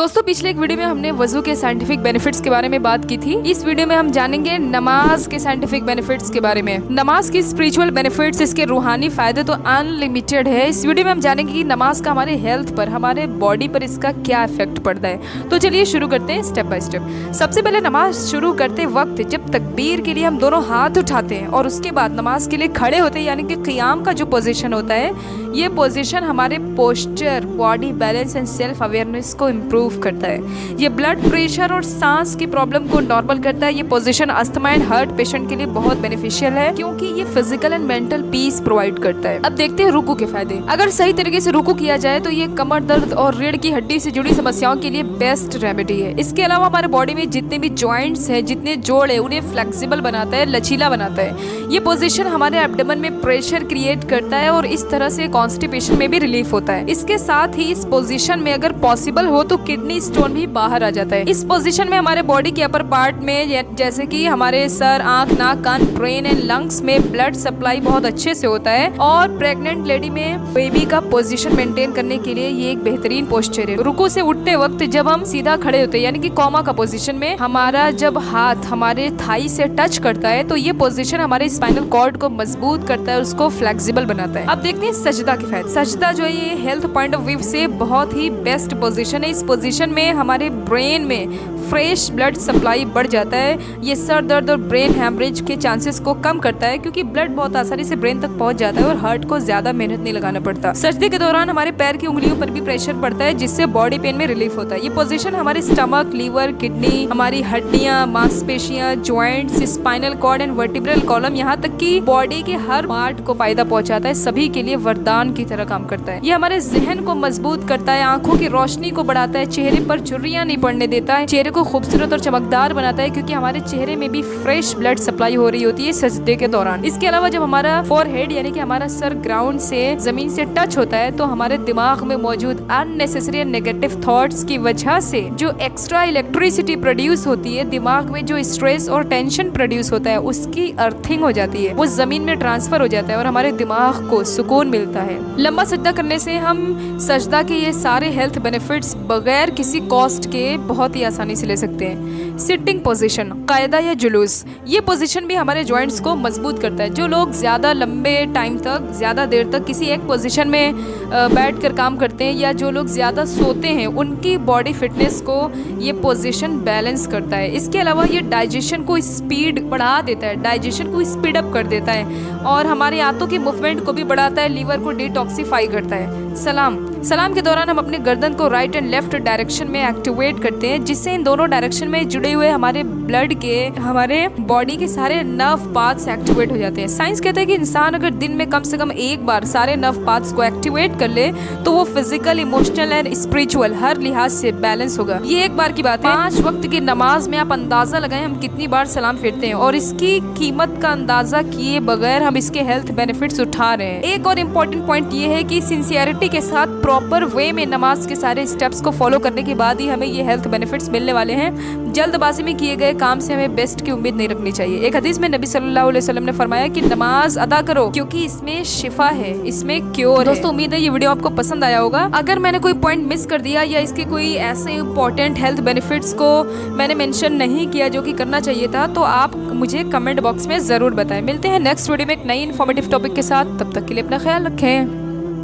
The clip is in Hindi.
दोस्तों पिछले एक वीडियो में हमने वजू के साइंटिफिक बेनिफिट्स के बारे में बात की थी। इस वीडियो में हम जानेंगे नमाज के साइंटिफिक बेनिफिट्स के बारे में। नमाज की स्पिरिचुअल बेनिफिट्स, इसके रूहानी फायदे तो अनलिमिटेड है। इस वीडियो में हम जानेंगे कि नमाज का हमारे हेल्थ पर, हमारे बॉडी पर इसका क्या इफेक्ट पड़ता है। तो चलिए शुरू करते हैं स्टेप बाय स्टेप। सबसे पहले नमाज शुरू करते वक्त जब तकबीर के लिए हम दोनों हाथ उठाते हैं और उसके बाद नमाज के लिए खड़े होते हैं, यानी कि क़ियाम का जो पोजीशन होता है, ये पोजीशन हमारे posture, body balance and self awareness को इम्प्रूव करता है। ये ब्लड प्रेशर और सांस की प्रॉब्लम को नॉर्मल करता है। ये position asthma and heart patient के लिए बहुत बेनिफिशियल है क्योंकि ये physical and mental peace provide करता है। अब देखते हैं रुकू के फायदे। अगर सही तरीके से रुकू किया जाए तो ये कमर दर्द और रीढ़ की हड्डी से जुड़ी समस्याओं के लिए बेस्ट रेमेडी है। इसके अलावा हमारे बॉडी में जितने भी जॉइंट्स हैं, जितने जोड़ है, उन्हें फ्लेक्सिबल बनाता है, लचीला बनाता है। ये पोजीशन हमारे एब्डोमेन में प्रेशर क्रिएट करता है और इस तरह से कॉन्स्टिपेशन में भी रिलीफ होता है। इसके साथ ही इस पोजीशन में अगर पॉसिबल हो तो किडनी स्टोन भी बाहर आ जाता है। इस पोजीशन में हमारे बॉडी के अपर पार्ट में, जैसे कि हमारे सर, आंख, नाक, कान, ब्रेन एंड लंग्स में ब्लड सप्लाई बहुत अच्छे से होता है और प्रेग्नेंट लेडी में बेबी का पोजीशन मेंटेन करने के लिए ये एक बेहतरीन पोस्चर है। रुकू से उठते वक्त जब हम सीधा खड़े होते हैं, यानी कि कॉमा का पोजीशन में हमारा जब हाथ हमारे थाई से टच करता है तो ये पोजीशन हमारे स्पाइनल कॉर्ड को मजबूत करता है, उसको फ्लेक्सिबल बनाता है। अब देखते हैं सजदा के फायदे। सजदा जो है ये हेल्थ पॉइंट ऑफ व्यू से बहुत ही बेस्ट पोजीशन है। इस पोजीशन में हमारे ब्रेन में फ्रेश ब्लड सप्लाई बढ़ जाता है। ये सर दर्द और ब्रेन हैमरेज के चांसेस को कम करता है क्योंकि ब्लड बहुत आसानी से ब्रेन तक पहुंच जाता है और हार्ट को ज्यादा मेहनत नहीं लगाना पड़ता। सजदे के दौरान हमारे पैर की उंगलियों पर भी प्रेशर पड़ता है जिससे बॉडी पेन में रिलीफ होता है। ये पोजीशन हमारे स्टमक, लीवर, किडनी, हमारी हड्डियां, मांसपेशियां, joints, spinal cord and vertebral column, यहाँ तक कि बॉडी के हर पार्ट को फायदा पहुंचाता है। सभी के लिए वरदान की तरह काम करता है। ये हमारे जहन को मजबूत करता है, आंखों की रोशनी को बढ़ाता है, चेहरे पर झुर्रियां नहीं पड़ने देता है, चेहरे को खूबसूरत और चमकदार बनाता है क्योंकि हमारे चेहरे में भी फ्रेश ब्लड सप्लाई हो रही होती है सजदे के दौरान। इसके अलावा जब हमारा फोरहेड यानी कि हमारा सर ग्राउंड से जमीन से टच होता है तो हमारे दिमाग में मौजूद अननेसेसरी एंड नेगेटिव थॉट्स की वजह से जो एक्स्ट्रा इलेक्ट्रिसिटी प्रोड्यूस होती है, दिमाग में जो स्ट्रेस और टेंशन प्रोड्यूस होता है, उसकी अर्थिंग हो जाती है, वो जमीन में ट्रांसफर हो जाता है और हमारे दिमाग को सुकून मिलता है। लंबा सजदा करने से हम सजदा के ये सारे हेल्थ बेनिफिट्स बगैर किसी कॉस्ट के बहुत ही आसानी से ले सकते हैं। सिटिंग पोजीशन, कायदा या जुलूस, ये पोजीशन भी हमारे जॉइंट्स को मजबूत करता है। जो लोग ज़्यादा लंबे टाइम तक, ज़्यादा देर तक किसी एक पोजीशन में बैठकर काम करते हैं या जो लोग ज़्यादा सोते हैं, उनकी बॉडी फिटनेस को ये पोजीशन बैलेंस करता है। इसके अलावा ये डाइजेशन को स्पीड बढ़ा देता है, डाइजेशन को स्पीड अप कर देता है और हमारे आंतों की मूवमेंट को भी बढ़ाता है, लीवर को डिटॉक्सिफाई करता है। सलाम के दौरान हम अपने गर्दन को राइट एंड लेफ्ट डायरेक्शन में एक्टिवेट करते हैं जिससे इन दोनों डायरेक्शन में जुड़े हुए हमारे ब्लड के, हमारे बॉडी के सारे नर्व पाथ्स एक्टिवेट हो जाते हैं। साइंस कहता है कि इंसान अगर दिन में कम से कम एक बार सारे नर्व पाथ्स को एक्टिवेट कर ले तो वो फिजिकल, इमोशनल एंड स्पिरिचुअल हर लिहाज से बैलेंस होगा। ये एक बार की बात है। 5 वक्त की नमाज में आप अंदाजा लगाएं हम कितनी बार सलाम फेरते हैं और इसकी कीमत का अंदाजा किए बगैर हम इसके हेल्थ बेनिफिट्स उठा रहे हैं। एक और इम्पोर्टेंट पॉइंट ये है कि सिंसियरिटी के साथ प्रॉपर वे में नमाज के सारे स्टेप्स को फॉलो करने के बाद ही हमें ये हेल्थ बेनिफिट्स मिलने वाले हैं। जल्दबाजी में किए गए काम से हमें बेस्ट की उम्मीद नहीं रखनी चाहिए। एक हदीस में नबी सल्लल्लाहु अलैहि वसल्लम ने फरमाया कि नमाज अदा करो क्योंकि इसमें शिफा है, इसमें क्योर है। दोस्तों उम्मीद है ये वीडियो आपको पसंद आया होगा। अगर मैंने कोई पॉइंट मिस कर दिया या इसके कोई ऐसे इंपॉर्टेंट हेल्थ बेनिफिट्स को मैंने मेंशन नहीं किया जो कि करना चाहिए था तो आप मुझे कमेंट बॉक्स में जरूर बताएं। मिलते हैं नेक्स्ट वीडियो में एक नई इन्फॉर्मेटिव टॉपिक के साथ। तब तक के लिए अपना ख्याल रखें।